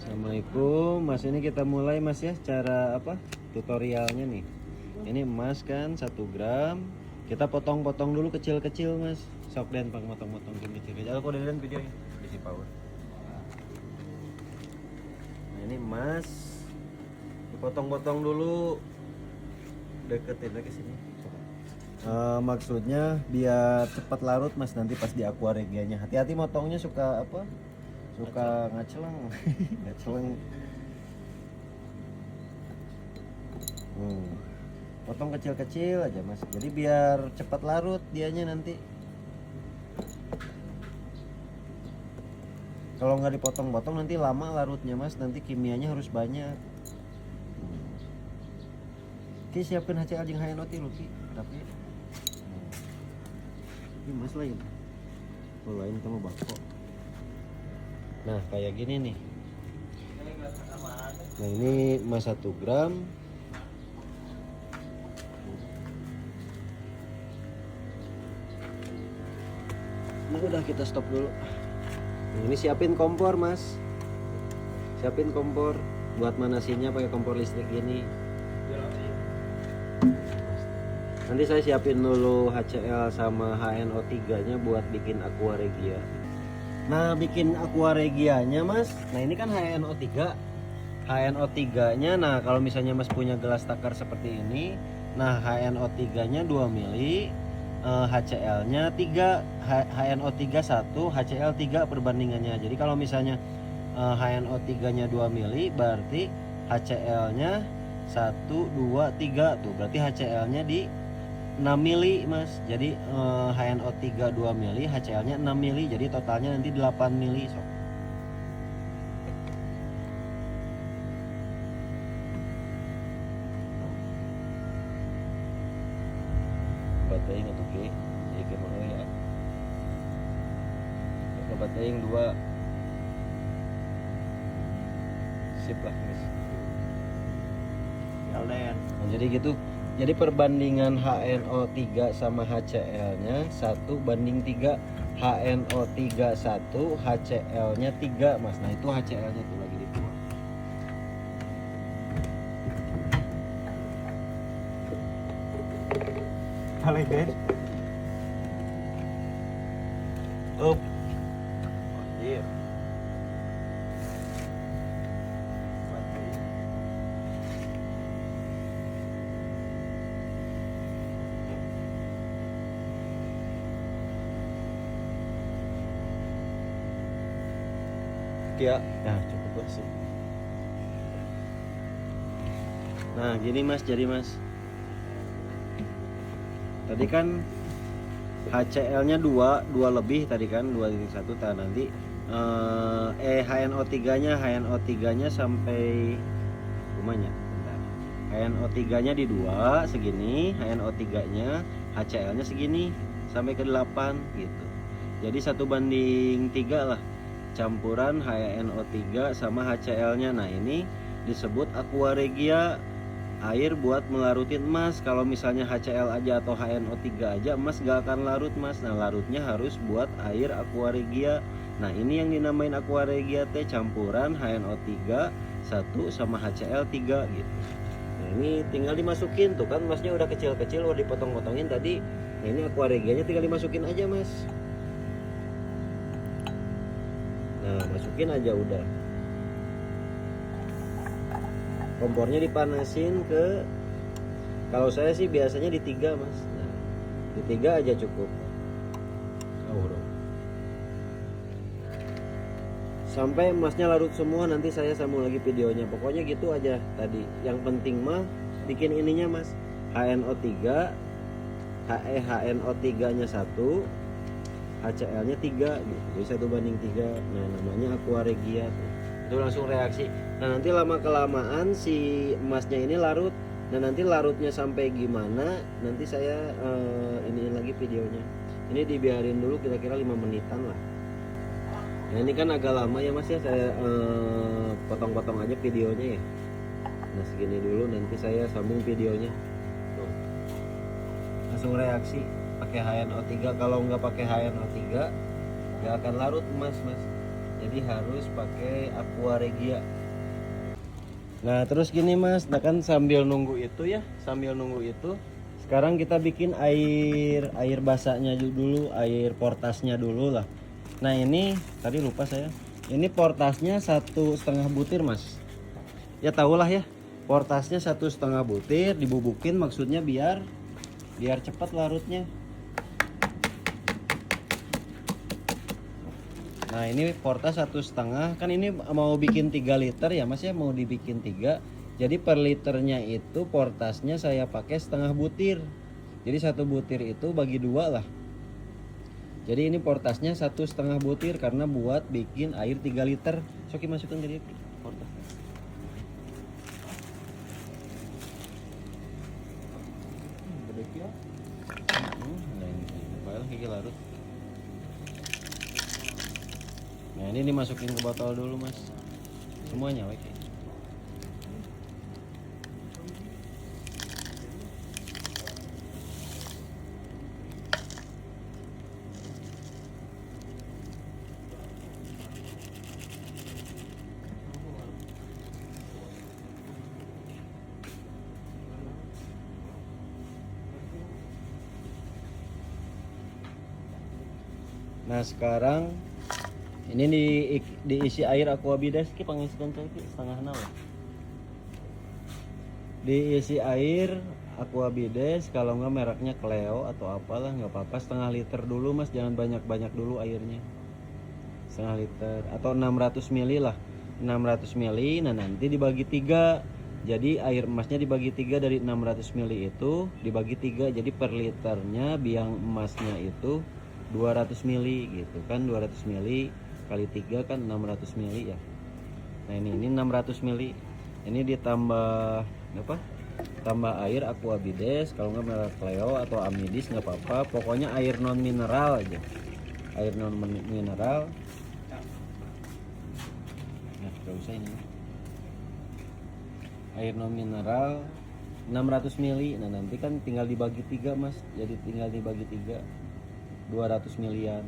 Assalamualaikum Mas, ini kita mulai Mas ya, cara apa tutorialnya nih. Ini emas kan 1 gram, kita potong-potong dulu kecil-kecil Mas. Sok dan potong-potong kecil-kecil. Aku udah videonya isi power. Nah ini emas dipotong-potong dulu, deketin lagi sini. Maksudnya biar cepat larut Mas, nanti pas di aqua regianya. Hati-hati motongnya suka apa? Suka ngaceleng. Ngaceleng. Potong kecil-kecil aja Mas, jadi biar cepat larut dianya nanti. Kalau nggak dipotong-potong nanti lama larutnya Mas, nanti kimianya harus banyak. Oke, siapkan HCl jeung HNO ti Luki, tapi ini Mas lain. Oh, lain kamu bako. Nah, kayak gini nih. Nah, ini emas 1 gram. Ini udah kita stop dulu. Nah, ini siapin kompor Mas. Siapin kompor buat manasinnya pakai kompor listrik gini. Nanti saya siapin dulu HCl sama HNO3 nya buat bikin aqua regia. Nah, bikin aqua regianya Mas, nah ini kan HNO3 nya. Nah kalau misalnya Mas punya gelas takar seperti ini, nah HNO3 nya 2 mili, HCl nya 3, HNO3 1, HCl 3 perbandingannya. Jadi kalau misalnya HNO3 nya 2 mili, berarti HCl nya 1, 2, 3 tuh, berarti HCl nya di 6 mili Mas. Jadi HNO3 2 mili, HCl nya 6 mili, jadi totalnya nanti 8 mili. So. Baterai atau ke jadi kemana ya, baterai yang 2 sip lah Mas. Nah, jadi gitu. Jadi perbandingan HNO3 sama HCl-nya 1:3. HNO3 1, HCl-nya 3 Mas. Nah itu HCl-nya tuh lagi dituang. Kali guys. Up. Iya. Ya, nah cukup sih. Nah gini Mas, jadi Mas, tadi kan HCl nya 2 lebih tadi kan 2,1. Nanti HNO3 nya sampai rumahnya. Bentar. HNO3 nya di 2 segini, HNO3 nya, HCl nya segini sampai ke 8 gitu. Jadi 1:3 lah campuran HNO3 sama HCl-nya. Nah, ini disebut aqua regia, air buat melarutin emas. Kalau misalnya HCl aja atau HNO3 aja, emas gak akan larut Mas. Nah, larutnya harus buat air aqua regia. Nah, ini yang dinamain aqua regia teh campuran HNO3 1 sama HCl 3 gitu. Nah, ini tinggal dimasukin tuh kan, emasnya udah kecil-kecil, udah dipotong-potongin tadi. Nah, ini aqua regianya tinggal dimasukin aja Mas. Nah, masukin aja udah. Kompornya dipanasin ke, kalau saya sih biasanya di 3 Mas. Nah, di 3 aja cukup. Sampai emasnya larut semua, nanti saya sambung lagi videonya. Pokoknya gitu aja tadi. Yang penting mah bikin ininya Mas. HNO3, HNO3 nya 1, HCl nya 3 gitu. Jadi 1:3. Nah namanya aqua regia tuh. Itu langsung reaksi. Nah nanti lama kelamaan si emasnya ini larut. Nah nanti larutnya sampai gimana, nanti saya iniin lagi videonya. Ini dibiarin dulu kira-kira 5 menitan lah. Nah ini kan agak lama ya Mas ya, saya potong-potong aja videonya ya. Nah segini dulu, nanti saya sambung videonya. Tuh. Langsung reaksi pakai HNO3. Kalau nggak pakai HNO3 nggak akan larut emas Mas. jadi harus pakai Aqua Regia. Nah terus gini mas, nah kan sambil nunggu itu ya, sekarang kita bikin air basahnya dulu, air portasnya dulu lah. Nah ini tadi lupa saya, ini portasnya 1,5 butir mas. Ya tahulah ya, portasnya 1,5 butir dibubukin, maksudnya biar cepat larutnya. Nah ini portas 1,5, kan ini mau bikin 3 liter ya mas ya, mau dibikin 3. Jadi per liternya itu portasnya saya pakai 1/2 butir. Jadi 1 butir itu bagi 2 lah. Jadi ini portasnya 1,5 butir karena buat bikin air 3 liter. Soki masukin jadi portas. Larut. Nah ini dimasukin ke botol dulu mas, semuanya oke. Nah sekarang ini diisi air Aqua Bides ki pangisikan saya ki setengah nawa. Diisi air Aqua Bides, kalau nggak mereknya Cleo atau apalah nggak apa-apa, 1/2 liter dulu mas, jangan banyak-banyak dulu airnya. 1/2 liter atau 600 ml lah, 600 ml. Nah nanti dibagi 3, jadi air emasnya dibagi 3, dari 600 ml itu dibagi 3, jadi per liternya biang emasnya itu 200 ml gitu kan. 200 ml kali 3 kan 600 ml ya. Nah ini 600 ml, ini ditambah apa, tambah air Aqua Bides, kalau nggak merek Cleo atau Amidis nggak apa-apa, pokoknya air non mineral aja, air non mineral. Nah gak usah ini, air non mineral 600 ml. Nah nanti kan tinggal dibagi 3 mas, jadi tinggal dibagi 3, 200 milian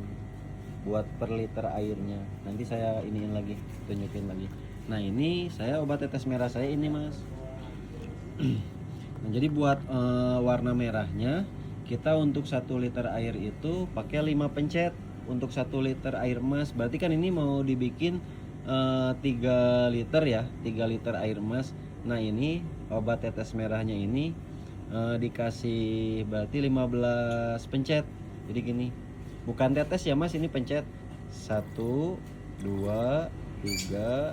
buat per liter airnya. Nanti saya iniin lagi, tunjukin lagi. Nah ini saya obat tetes merah saya ini mas. Nah, jadi buat warna merahnya kita untuk 1 liter air itu pakai 5 pencet untuk 1 liter air emas. Berarti kan ini mau dibikin 3 liter ya, 3 liter air emas. Nah ini obat tetes merahnya ini dikasih berarti 15 pencet. Jadi gini, bukan tetes ya mas, ini pencet 1, 2, 3,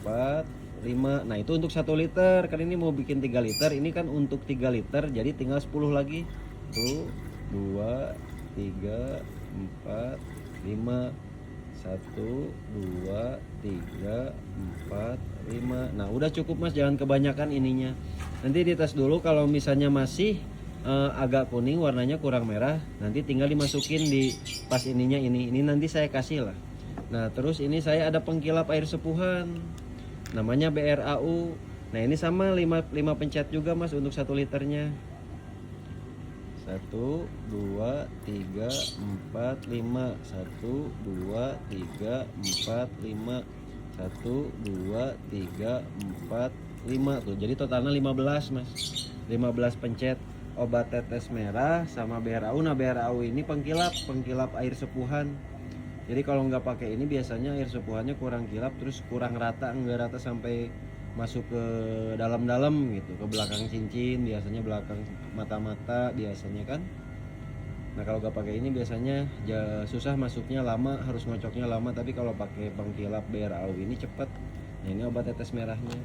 4, 5. Nah itu untuk 1 liter, kan ini mau bikin 3 liter, ini kan untuk 3 liter, jadi tinggal 10 lagi. 1, 2, 3, 4, 5, 1, 2, 3, 4, 5. Nah udah cukup mas, jangan kebanyakan ininya. Nanti dites dulu, kalau misalnya masih agak kuning, warnanya kurang merah, nanti tinggal dimasukin di pas ininya ini nanti saya kasih lah. Nah terus ini saya ada pengkilap air sepuhan, namanya BRAU. Nah ini sama 5 pencet juga mas untuk 1 liternya. 1, 2, 3, 4, 5. 1, 2, 3, 4, 5. 1, 2, 3, 4, 5 tuh, jadi totalnya 15 mas, 15 pencet obat tetes merah sama BRAU. Nah BRAU ini pengkilap air sepuhan. Jadi kalau nggak pakai ini biasanya air sepuhannya kurang kilap, terus kurang rata, nggak rata sampai masuk ke dalam-dalam gitu, ke belakang cincin, biasanya belakang mata-mata biasanya kan. Nah kalau nggak pakai ini biasanya susah masuknya, lama, harus ngocoknya lama. Tapi kalau pakai pengkilap BRAU ini cepet. Nah ini obat tetes merahnya.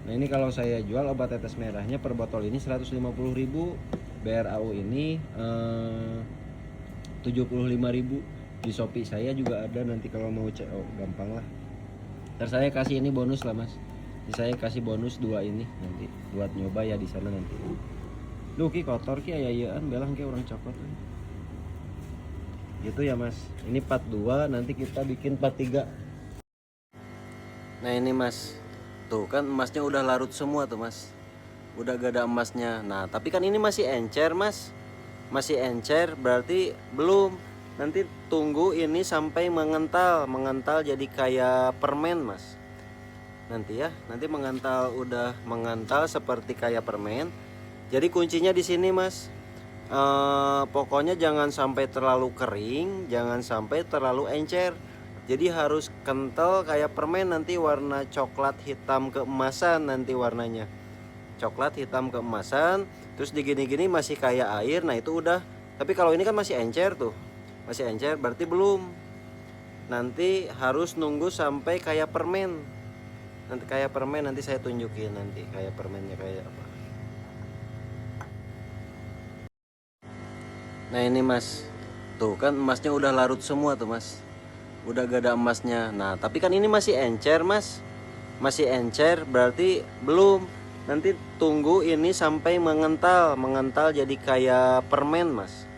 Nah ini kalau saya jual obat tetes merahnya per botol ini 150.000, BRAU ini 75.000. Di Shopee saya juga ada, nanti kalau mau CO gampang lah. Ntar saya kasih ini bonus lah mas, saya kasih bonus 2 ini nanti buat nyoba ya di sana nanti. Duh ki kotor ki ayaan belang ki orang cokot gitu ya mas. Ini part 2, nanti kita bikin part 3. Nah ini mas, tuh kan emasnya udah larut semua tuh mas, udah gak ada emasnya. Nah tapi kan ini masih encer mas, masih encer, berarti belum. nanti tunggu ini sampai mengental jadi kayak permen mas. Nanti ya, nanti udah mengental seperti kayak permen. Jadi kuncinya di sini mas. Pokoknya jangan sampai terlalu kering, jangan sampai terlalu encer. Jadi harus kental kayak permen, nanti warna coklat hitam keemasan nanti warnanya. Coklat hitam keemasan, terus digini-gini masih kayak air, nah itu udah. Tapi kalau ini kan masih encer tuh. Masih encer berarti belum. Nanti harus nunggu sampai kayak permen. Nanti kayak permen, nanti saya tunjukin nanti kayak permennya kayak apa. Nah ini mas, tuh kan emasnya udah larut semua tuh mas, udah gak ada emasnya. Nah tapi kan ini masih encer mas, masih encer berarti belum. Nanti tunggu ini sampai mengental jadi kayak permen mas.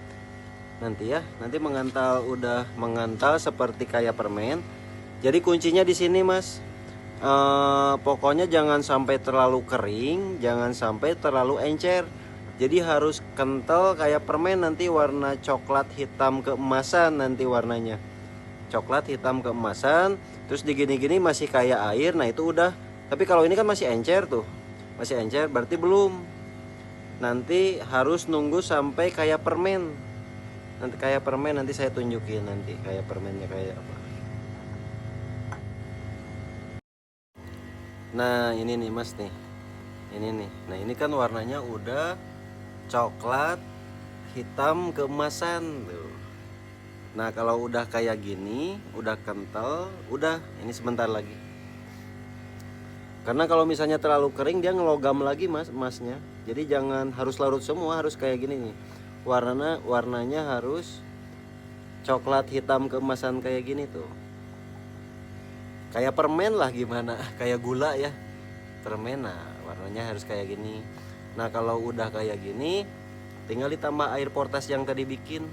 Nanti ya, nanti udah mengental seperti kayak permen. Jadi kuncinya di sini mas. Pokoknya jangan sampai terlalu kering, jangan sampai terlalu encer. Jadi harus kental kayak permen, nanti warna coklat hitam keemasan nanti warnanya. Coklat hitam keemasan, terus digini-gini masih kayak air, nah itu udah. Tapi kalau ini kan masih encer tuh. Masih encer berarti belum. Nanti harus nunggu sampai kayak permen. Nanti kayak permen, nanti saya tunjukin nanti kayak permennya kayak apa. Nah ini nih mas nih, ini nih. Nah ini kan warnanya udah coklat hitam keemasan tuh. Nah kalau udah kayak gini, udah kental, udah ini sebentar lagi. Karena kalau misalnya terlalu kering dia ngelogam lagi mas, emasnya. Jadi jangan harus larut semua, harus kayak gini nih. Warnanya harus coklat hitam keemasan kayak gini tuh. Kayak permen lah gimana, kayak gula ya, permen. Nah warnanya harus kayak gini. Nah kalau udah kayak gini, tinggal ditambah air portas yang tadi bikin.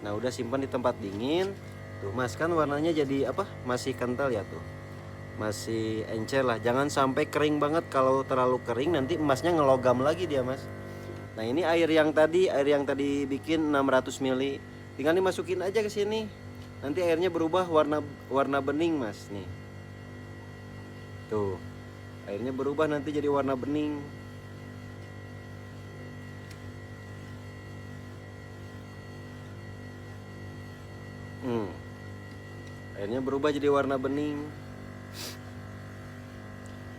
Nah udah simpan di tempat dingin. Tuh mas kan warnanya jadi apa, masih kental ya tuh, masih encer lah. Jangan sampai kering banget, kalau terlalu kering nanti emasnya ngelogam lagi dia mas. Nah ini air yang tadi bikin 600 ml, tinggal dimasukin aja ke sini. Nanti airnya berubah warna bening mas nih. Tuh, airnya berubah nanti jadi warna bening. Airnya berubah jadi warna bening.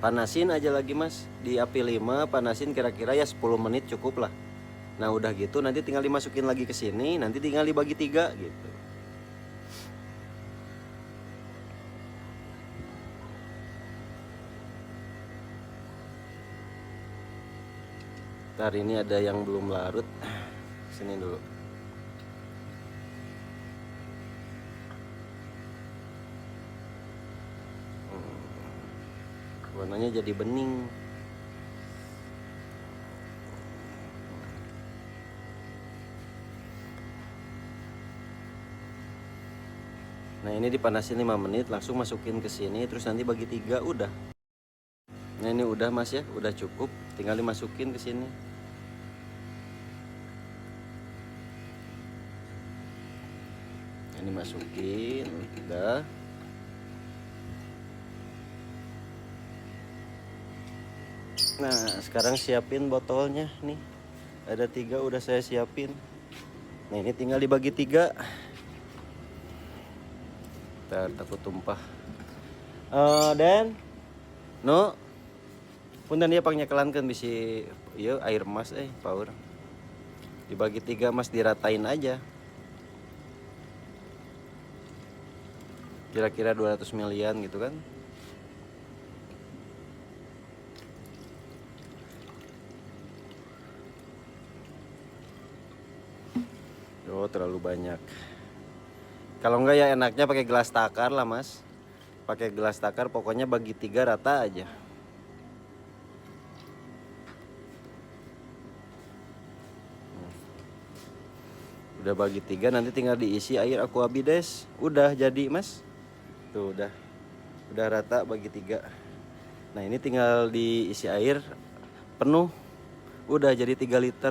Panasin aja lagi mas, di api 5, panasin kira-kira ya 10 menit cukup lah. Nah udah gitu nanti tinggal dimasukin lagi ke sini, nanti tinggal dibagi 3 gitu. Ntar ini ada yang belum larut, sini dulu. Warnanya jadi bening. Nah ini dipanasin 5 menit, langsung masukin ke sini, terus nanti bagi 3 udah. Nah ini udah mas ya, udah cukup, tinggal dimasukin ke sini. Ini masukin, udah. Nah sekarang siapin botolnya nih, ada 3 udah saya siapin. Nah ini tinggal dibagi 3. Ntar takut tumpah. Dan no punten dia pangnyekelankeun bisi ieu air emas power. Dibagi 3 mas, diratain aja. Kira-kira 200 milian gitu kan. Oh terlalu banyak. Kalau enggak ya enaknya pakai gelas takar lah mas. Pakai gelas takar, pokoknya bagi 3 rata aja. Udah bagi 3, nanti tinggal diisi air aquabides. Udah jadi mas. Tuh udah rata bagi 3. Nah ini tinggal diisi air penuh. Udah jadi 3 liter.